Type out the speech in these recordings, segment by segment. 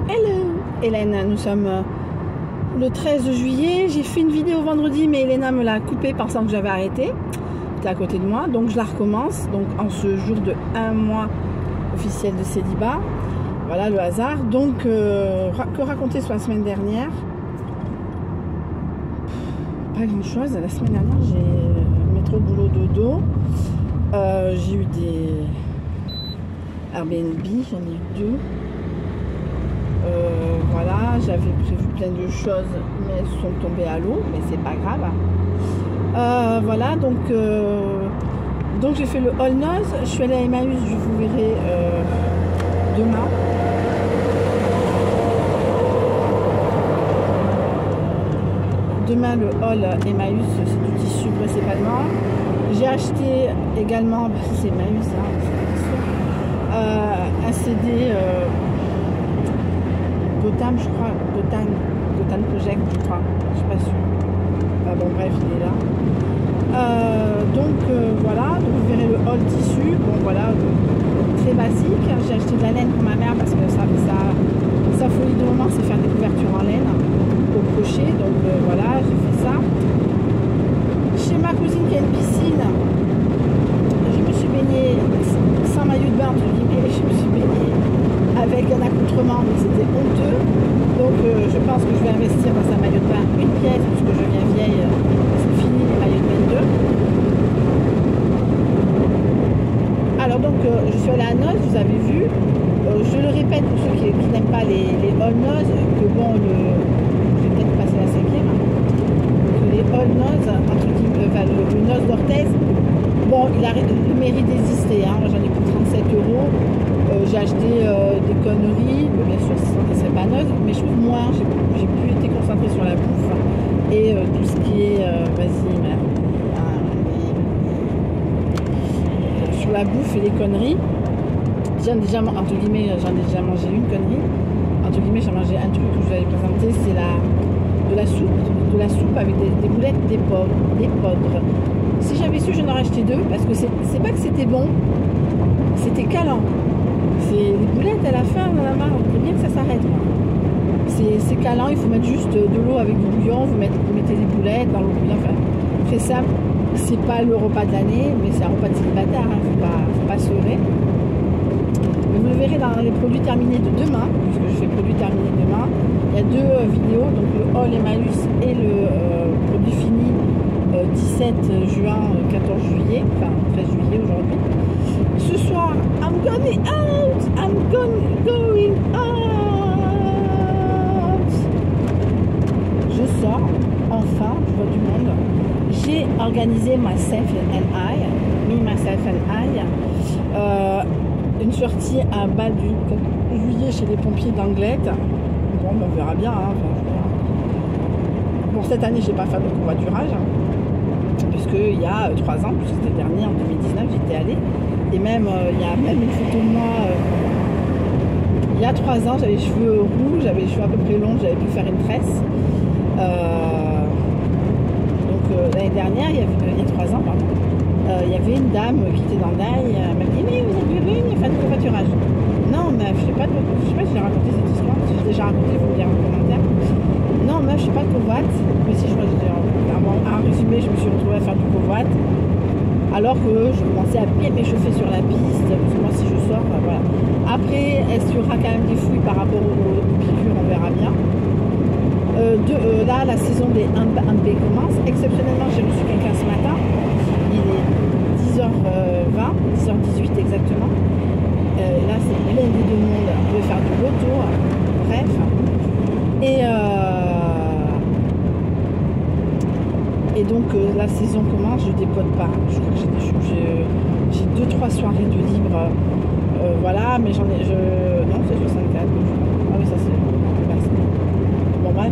Hello Hélène, nous sommes le 13 juillet. J'ai fait une vidéo vendredi, mais Elena me l'a coupée pensant que j'avais arrêté. C'était à côté de moi, donc je la recommence. Donc en ce jour de 1 mois officiel de célibat. Voilà le hasard. Donc, que raconter sur la semaine dernière? Pas grand chose. La semaine dernière, j'ai métro boulot dodo. J'ai eu des Airbnb, j'en ai eu 2. Voilà, j'avais prévu plein de choses, mais elles sont tombées à l'eau, mais c'est pas grave. Voilà, donc j'ai fait le All Nose. Je suis allée à Emmaüs, je vous verrai demain. Demain, le All Emmaüs, c'est du tissu principalement. J'ai acheté également, c'est Emmaüs, un CD Gotham, je crois, Gotham Project, je crois, je suis pas sûre. Bon, bref, il est là. Voilà, donc vous verrez le All tissu, bon voilà, très basique. J'ai acheté de la laine pour ma mère parce que sa folie de moment, c'est faire des couvertures en laine au crochet, donc voilà, j'ai fait ça. Chez ma cousine qui a une piscine, je me suis baignée sans maillot de bain, entre guillemets, je me suis baignée avec un accoutrement, mais c'était honteux. Donc je pense que je vais investir dans un maillot de bain une pièce, puisque je viens vieille, c'est fini les maillots de bain 2. Alors donc je suis allée à Noz, vous avez vu. Je le répète pour ceux qui n'aiment pas les All Nose, que bon, je vais peut-être passer la 5e, que les All Nose, entre guillemets, le Nose d'orthèse, bon, il mérite d'exister, hein. J'en ai pour 37 €. J'ai acheté des conneries, bien sûr ce serait pas Nose, mais je trouve moins, j'ai plus été concentrée sur la bouffe et tout ce qui est, vas-y, sur la bouffe et les conneries. J'en ai déjà, entre guillemets, mangé une connerie. Entre guillemets, j'ai mangé un truc que je vous avais présenté, c'est de la soupe avec des boulettes d'épeautre. Si j'avais su, j'en aurais acheté 2 parce que c'est pas que c'était bon, c'était calant. C'est les boulettes à la fin, on en a marre, on veut bien que ça s'arrête. C'est calant, il faut mettre juste de l'eau avec du bouillon, vous mettez des boulettes dans l'eau bouillante, enfin, très simple. C'est pas le repas de l'année, mais c'est un repas de célibataire, hein, faut pas se leurrer. Vous le verrez dans les produits terminés de demain, puisque je fais produits terminés demain. Il y a 2 vidéos, donc le All Emmaüs et le produit fini 17 juin, 14 juillet, enfin 13 juillet aujourd'hui. Ce soir, I'm going out. Je sors, enfin, je vois du monde. J'ai organisé myself and I, une sortie à bal du 4 juillet chez les pompiers d'Anglette. Bon, on verra bien. Hein, bon, cette année, j'ai pas fait de covoiturage, parce qu'il y a 3 ans, puisque c'était le dernier, en 2019, j'étais allée. Et même, il y a même une photo de moi. Il y a 3 ans, j'avais les cheveux roux, j'avais les cheveux à peu près longs, j'avais pu faire une tresse. L'année dernière, il y a 3 ans, pardon. Il y avait une dame qui était dans l'Aïe, elle m'a dit mais vous êtes venue faire du covoiturage. Non meuf, je sais pas si j'ai raconté cette histoire, si j'ai déjà raconté, vous me direz en commentaire. Non meuf, je sais pas de covoit, mais si je crois que en résumé, je me suis retrouvée à faire du covoit, alors que je commençais à bien m'échauffer sur la piste, parce que moi si je sors, voilà. Après, est-ce qu'il y aura quand même des fouilles par rapport aux piqûres, on verra bien. Là, la saison des handbay commence. Exceptionnellement, j'ai reçu quelqu'un ce matin. Il est 10h20, 10h18 exactement. Là, c'est blindé de monde. On peut faire du beau tour. Bref. Et donc, la saison commence. Je dépote pas. Je crois que j'ai 2-3 soirées de libre. Voilà, mais j'en ai. Non, c'est 64. Ah oui, ça c'est. Bon, bref.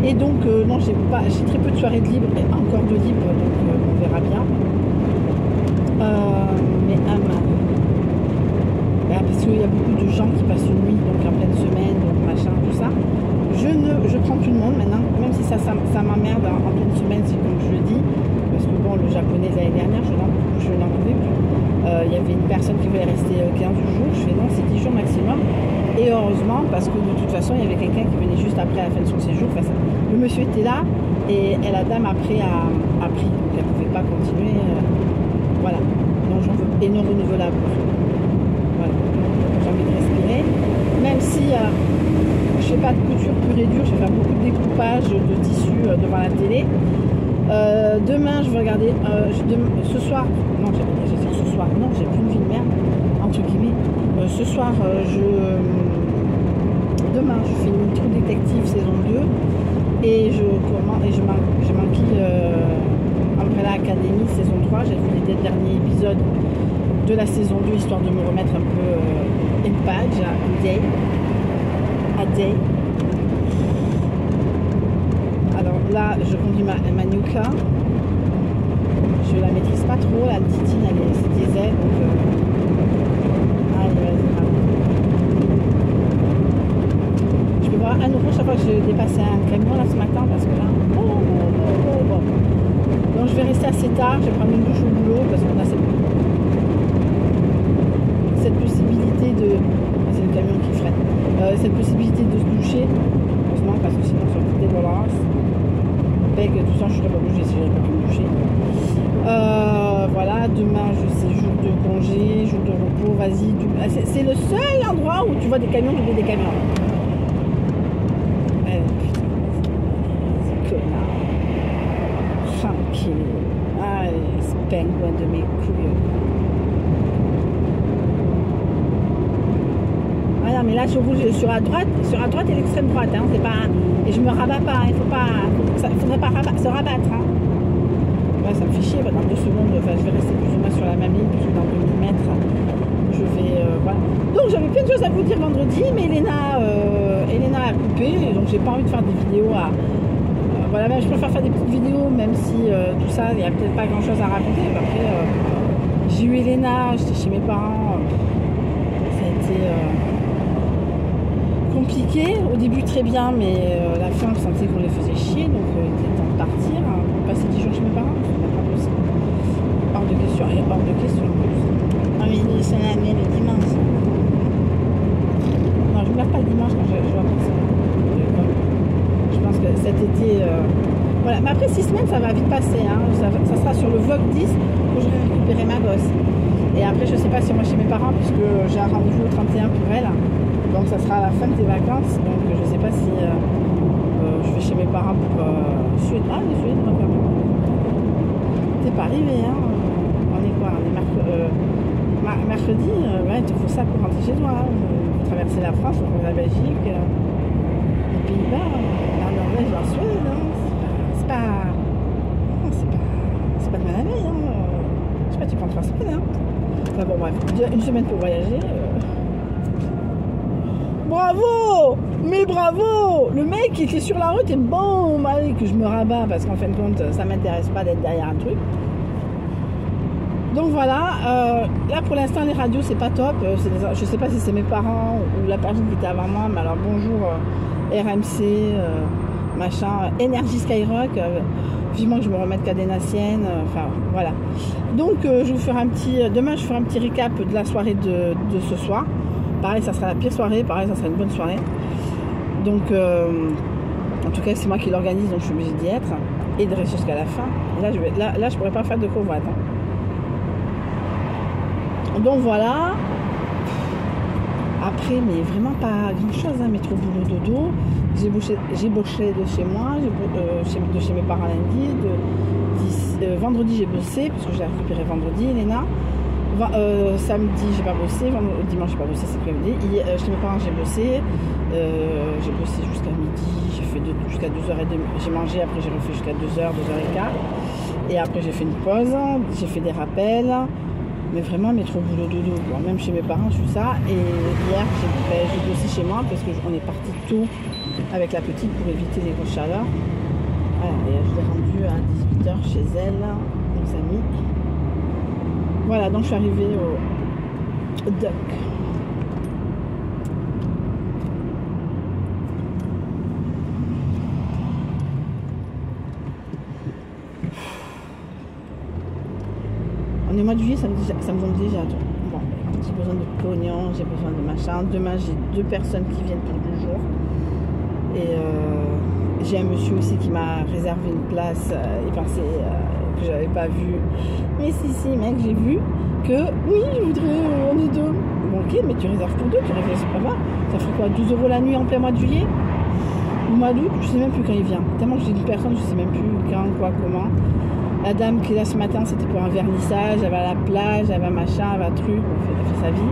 Et donc, non, j'ai très peu de soirées de libre, et encore de libre, donc on verra bien. Mais parce qu'il y a beaucoup de gens qui passent une nuit, donc en pleine semaine, donc machin, tout ça. Je prends tout le monde maintenant, même si ça m'emmerde en pleine semaine, c'est comme je le dis, parce que bon, le japonais de l'année dernière, je n'en pouvais plus. Il y avait une personne qui voulait rester 15 jours, je fais non, c'est 10 jours maximum. Et Et heureusement, parce que de toute façon, il y avait quelqu'un qui venait juste après la fin de son séjour. Enfin, le monsieur était là et la dame après a pris, donc elle ne pouvait pas continuer. Voilà, donc j'en veux, et non renouvelable. Voilà, j'ai envie de respirer. Même si je ne fais pas de couture pure et dure, je vais faire beaucoup de découpage de tissu devant la télé. Demain, je vais regarder. Ce soir, non, j'ai dit ce soir, non, j'ai plus une vie de merde, entre guillemets. Ce soir, demain, je fais une True Detective saison 2 et je m'enquille Umbrella Academy saison 3. J'ai vu les derniers épisodes de la saison 2 histoire de me remettre un peu in page, a day. Alors là, je conduis ma Nuka. Je la maîtrise pas trop, la titine, c'est diesel, donc allez, vas-y. Je peux voir à nouveau chaque fois que je dépasse un camion là ce matin parce que là, donc je vais rester assez tard, je vais prendre une douche au boulot parce qu'on a cette possibilité de, c'est le camion qui freine, cette possibilité de se doucher, heureusement parce que sinon ça va être dégueulasse. Avec tout ça, je ne serais pas bougée si je n'avais pas pu me doucher. Voilà, demain, c'est jour de congé, jour de repos, vas-y. C'est le seul endroit où tu vois des camions doubler des camions. Putain, c'est connard. Tranquille. Allez, ce pingouin de mes couilles. Ah non, mais là, je roule sur la droite et l'extrême droite, hein, c'est pas... Et je me rabats pas, il faut pas... Il faudrait pas se rabattre, hein. Ouais, ça me fait chier, dans 2 secondes, enfin, je vais rester plus ou moins sur la même ligne, puisque dans 2000 mètres, je vais... voilà. Donc, j'avais plein de choses à vous dire vendredi, mais Elena a coupé, donc j'ai pas envie de faire des vidéos à... voilà, même je préfère faire des petites vidéos, même si tout ça, il n'y a peut-être pas grand-chose à raconter. Après, j'ai eu Elena, j'étais chez mes parents, ça a été... compliqué, au début très bien, mais la fin on sentait qu'on les faisait chier, donc il était temps de partir, hein, pour passer 10 jours chez mes parents, c'est pas possible. Hors de question, et hors de question en plus. Non mais c'est l'année le dimanche. Non, je ne me lève pas le dimanche quand je vois personne. Je pense que cet été, voilà, mais après 6 semaines ça va vite passer, hein. Ça sera sur le Vlog 10 que je vais récupérer ma gosse. Et après je sais pas si moi chez mes parents, puisque j'ai un rendez-vous au 31 pour elle. Donc ça sera à la fin de tes vacances, donc je sais pas si je vais chez mes parents pour Suède. Ah, les Suèdes, quand même. T'es pas arrivé, hein. On est quoi? On est mercredi, ouais, il te faut ça pour rentrer chez toi. Hein. Pour traverser la France, pour la Belgique, les Pays-Bas, la Norvège, la Suède. Hein. C'est pas de mal à la veille. Hein. Je sais pas, tu prends 3 semaines. Hein. Enfin bon, bref, 1 semaine pour voyager. Bravo! Mais bravo! Le mec qui était sur la route et bon, allez, que je me rabats parce qu'en fin de compte, ça m'intéresse pas d'être derrière un truc. Donc voilà, là pour l'instant les radios c'est pas top. Je sais pas si c'est mes parents ou la personne qui était avant moi, mais alors bonjour RMC, machin, Énergie Skyrock, vivement que je me remette Cadenassienne, enfin voilà. Donc je vous ferai demain je ferai un petit récap de la soirée de ce soir. Pareil, ça sera la pire soirée, pareil, ça sera une bonne soirée. Donc, en tout cas, c'est moi qui l'organise, donc je suis obligée d'y être et de rester jusqu'à la fin. Et là, je pourrais pas faire de covoite. Hein. Donc voilà. Après, mais vraiment pas grand-chose, hein, métro boulot dodo. J'ai bossé de chez moi, de chez mes parents lundi. Vendredi, j'ai bossé, parce que j'ai récupéré vendredi, Elena. Samedi j'ai pas bossé, dimanche j'ai pas bossé, c'est après-midi. Chez mes parents j'ai bossé jusqu'à midi, j'ai fait jusqu'à 2h30, j'ai mangé, après j'ai refait jusqu'à 2h, 2h15 et après j'ai fait une pause, j'ai fait des rappels, mais vraiment métro boulot dodo, bon, même chez mes parents je suis ça. Et hier j'ai bossé chez moi parce qu'on est parti tôt avec la petite pour éviter les grosses chaleurs. Voilà, et je l'ai rendue à 18h chez elle, nos amis. Voilà, donc je suis arrivée au dock. On est au mois de juillet, ça me donne déjà. Bon, j'ai besoin de pognon, j'ai besoin de machin. Demain, j'ai 2 personnes qui viennent pour 2 jours. Et j'ai un monsieur aussi qui m'a réservé une place. Il pensait que je n'avais pas vu. Mais si, mec, j'ai vu que oui, je voudrais, on est 2. Bon, ok, mais tu réserves pour 2, tu réserves pas mal. Ça ferait quoi, 12 € la nuit en plein mois de juillet? Au mois d'août, je sais même plus quand il vient. Tellement que j'ai une personne, je sais même plus quand, quoi, comment. La dame qui est là ce matin, c'était pour un vernissage, elle va à la plage, elle va machin, elle va truc, elle fait sa vie.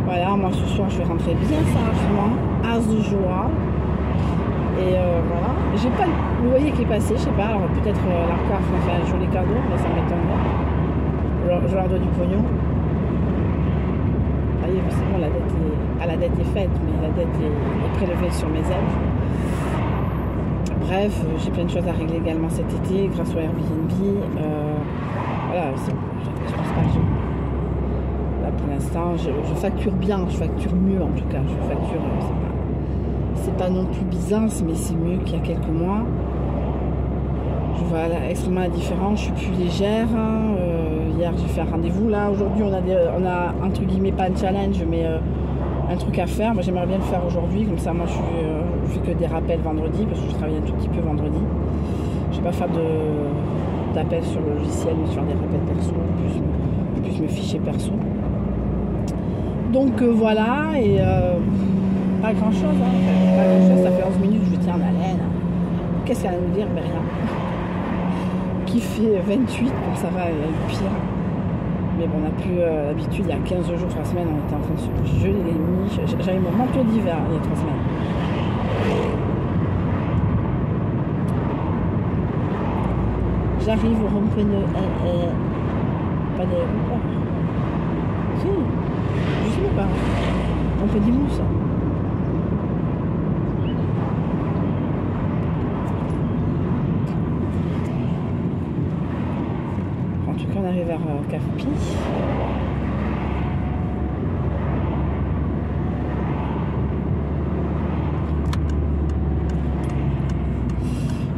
Voilà, moi ce soir je vais rentrer bien sagement, as de joie. Et voilà. J'ai pas le loyer qui est passé, je sais pas, alors peut-être l'ARCAF m'a fait un joli cadeau, mais ça m'étonne. Je leur dois du pognon. Vous voyez, c'est bon, la dette est faite, mais la dette est prélevée sur mes ailes. Bref, j'ai plein de choses à régler également cet été grâce au Airbnb. Voilà, je pense pas que là, pour l'instant, je facture bien, je facture mieux en tout cas. Je facture, c'est pas non plus Byzance, mais c'est mieux qu'il y a quelques mois. Je vois extrêmement la différence, je suis plus légère. Hier, j'ai fait un rendez-vous. Là, aujourd'hui, on a entre guillemets pas un challenge, mais un truc à faire. Moi, j'aimerais bien le faire aujourd'hui. Comme ça, moi, je fais que des rappels vendredi parce que je travaille un tout petit peu vendredi. Je vais pas faire d'appels sur le logiciel, mais faire des rappels perso, plus me ficher perso. Donc voilà, et pas grand chose, hein. Pas grand chose, ça fait 11 minutes que je tiens en haleine. Qu'est-ce qu'elle va nous dire? Mais rien. Qui fait 28, bon, ça va, il y a eu pire. Mais bon, on n'a plus l'habitude, il y a 15 jours, 3 semaines, on était en train de se geler les nuits. J'avais mon manteau d'hiver il y a 3 semaines. J'arrive au rond-point de... pas d'aéroport. Si, je sais pas. On peut dire où ça? En tout cas, on arrive vers Capi.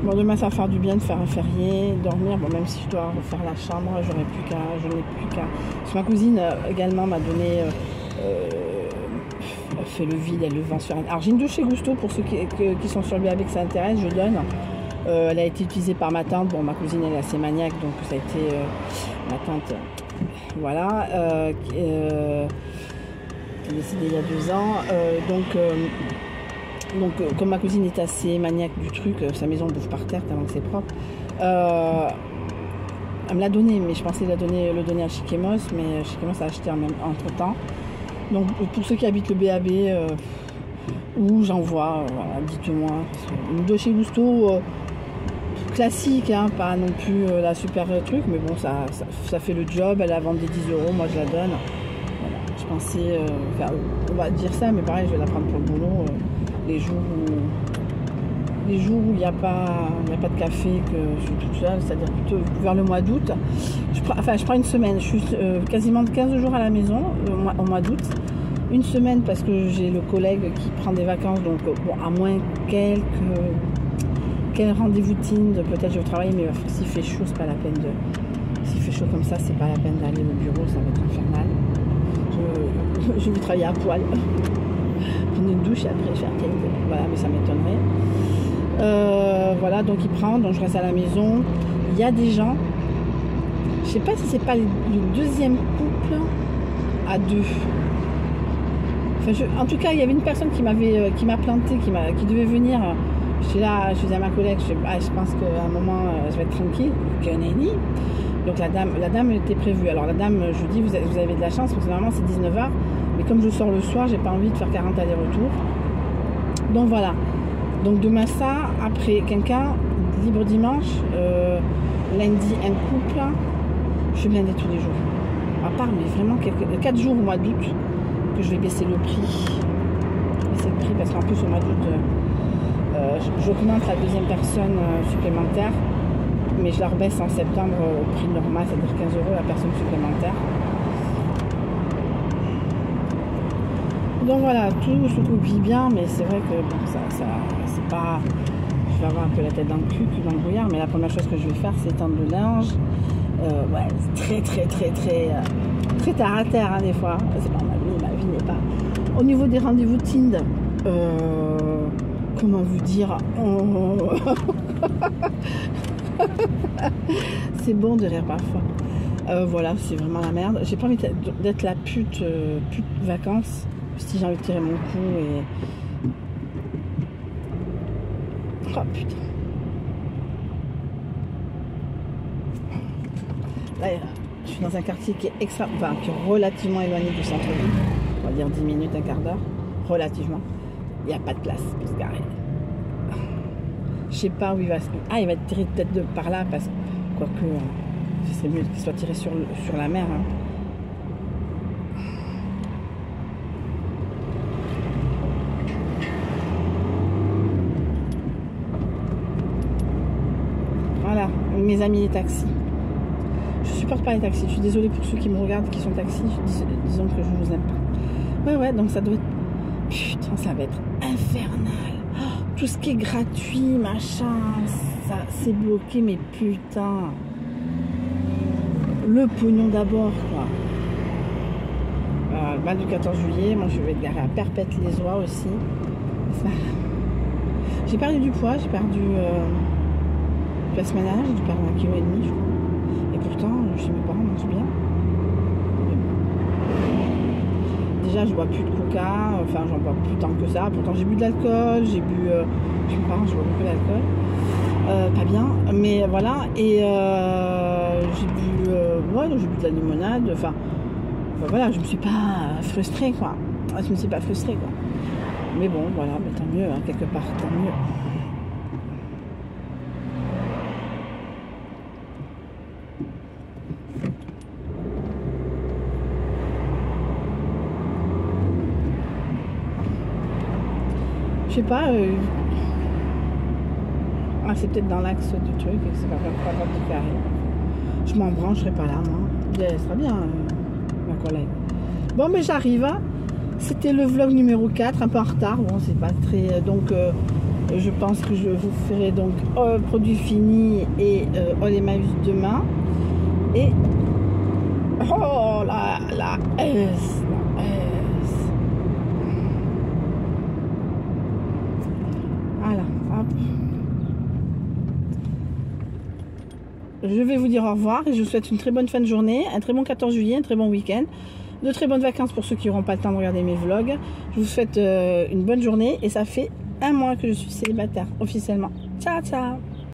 Bon, demain, ça va faire du bien de faire un férié, dormir. Bon, même si je dois refaire la chambre, je n'ai plus qu'à. Parce que ma cousine également m'a donné, fait le vide, elle le vend sur. Alors, j'ai une douche chez Gusto pour ceux qui sont sur le BAB que ça intéresse, je donne. Elle a été utilisée par ma tante. Bon, ma cousine, elle est assez maniaque, donc ça a été ma tante. Voilà. Elle est décédée il y a 2 ans. Donc, comme ma cousine est assez maniaque du truc, sa maison bouffe par terre tellement que c'est propre. Elle me l'a donné, mais je pensais le donner à Chiquemos, mais Chiquemos a acheté entre temps. Donc, pour ceux qui habitent le BAB, où j'envoie, voilà, dites-moi. Une douche chez Gusto classique, hein, pas non plus la super truc, mais bon, ça fait le job. Elle a vendu 10 €, moi je la donne. Voilà, je pensais, on va dire ça, mais pareil, je vais la prendre pour le boulot. Les jours où il n'y a pas de café, que je suis toute seule, c'est-à-dire plutôt vers le mois d'août. Je prends une semaine, je suis quasiment 15 jours à la maison au mois d'août. Une semaine parce que j'ai le collègue qui prend des vacances, donc bon, à moins quel rendez-vous Tinder, peut-être je vais travailler, mais s'il fait chaud, c'est pas la peine de. S'il fait chaud comme ça, c'est pas la peine d'aller au bureau, ça va être infernal. Je vais travailler à poil. Prendre une douche et après faire quelques... Voilà, mais ça m'étonnerait. Voilà, donc il prend, donc je reste à la maison. Il y a des gens, je sais pas si c'est pas le deuxième couple à 2. Enfin, en tout cas, il y avait une personne qui m'a planté, qui devait venir. J'étais là, je disais à ma collègue, je pense qu'à un moment, je vais être tranquille, qu'un ennemi. Donc la dame était prévue. Alors la dame, je dis, vous avez de la chance, parce que normalement c'est 19h. Mais comme je sors le soir, j'ai pas envie de faire 40 allers-retours. Donc voilà. Donc demain ça, après quelqu'un, libre dimanche, lundi un couple, je suis blindée tous les jours. À part, mais vraiment 4 jours au mois d'août, que je vais baisser le prix. Baisser le prix parce qu'en plus au mois d'août, j'augmente la deuxième personne supplémentaire, mais je la rebaisse en septembre au prix normal, c'est-à-dire 15 € la personne supplémentaire. Donc voilà, tout se copie bien, mais c'est vrai que bon, ça c'est pas... Je vais avoir un peu la tête dans le cul, dans le brouillard, mais la première chose que je vais faire, c'est étendre le linge, Ouais, c'est très terre à terre hein, des fois. C'est pas ma vie n'est pas. Au niveau des rendez-vous Tinder, comment vous dire, c'est bon de rire parfois. Voilà, c'est vraiment la merde. J'ai pas envie d'être la pute vacances. Si j'ai envie de tirer mon coup et. Oh putain. Là, je suis dans un quartier qui est qui est relativement éloigné du centre-ville. On va dire 10 minutes, un quart d'heure. Relativement. Il n'y a pas de place pour se garer. Je sais pas où il va. Ah, il va être tiré peut-être de par là parce que quoique ce serait mieux qu'il soit tiré sur la mer. Hein. Voilà, mes amis les taxis. Je supporte pas les taxis. Je suis désolée pour ceux qui me regardent qui sont taxis. Disons que je ne vous aime pas. Ouais, donc ça doit être. Putain, ça va être infernal. Oh, tout ce qui est gratuit, machin, ça c'est bloqué, mais putain. Le pognon d'abord, quoi. Le bal du 14 juillet, moi je vais être garée à Perpète-les-Oies aussi. J'ai perdu du poids, j'ai perdu place ménage, j'ai perdu 1,5 kg, je crois. Et pourtant, chez mes parents, on mange bien. Déjà, je bois plus de coca, enfin, j'en bois plus tant que ça. Pourtant, j'ai bu de l'alcool, j'ai bu. Chez mes parents, je bois beaucoup d'alcool. Pas bien, mais voilà. Et j'ai bu. Ouais, donc j'ai bu de la limonade. Enfin, voilà, je me suis pas frustrée, quoi. Je me suis pas frustrée, quoi. Mais bon, voilà, mais tant mieux, hein, quelque part, tant mieux. Je sais pas. Ah, c'est peut-être dans l'axe du truc et que c'est pas grave de carré. Je m'en brancherai pas là, moi. Elle sera bien, ma collègue. Bon, mais j'arrive. Hein. C'était le vlog numéro 4, un peu en retard. Bon, c'est pas très. Donc, je pense que je vous ferai donc produit fini et All Emmaüs demain. Et. Oh, la S. Voilà, hop. Je vais vous dire au revoir et je vous souhaite une très bonne fin de journée, un très bon 14 juillet, un très bon week-end, de très bonnes vacances pour ceux qui n'auront pas le temps de regarder mes vlogs. Je vous souhaite une bonne journée et ça fait 1 mois que je suis célibataire officiellement. Ciao, ciao!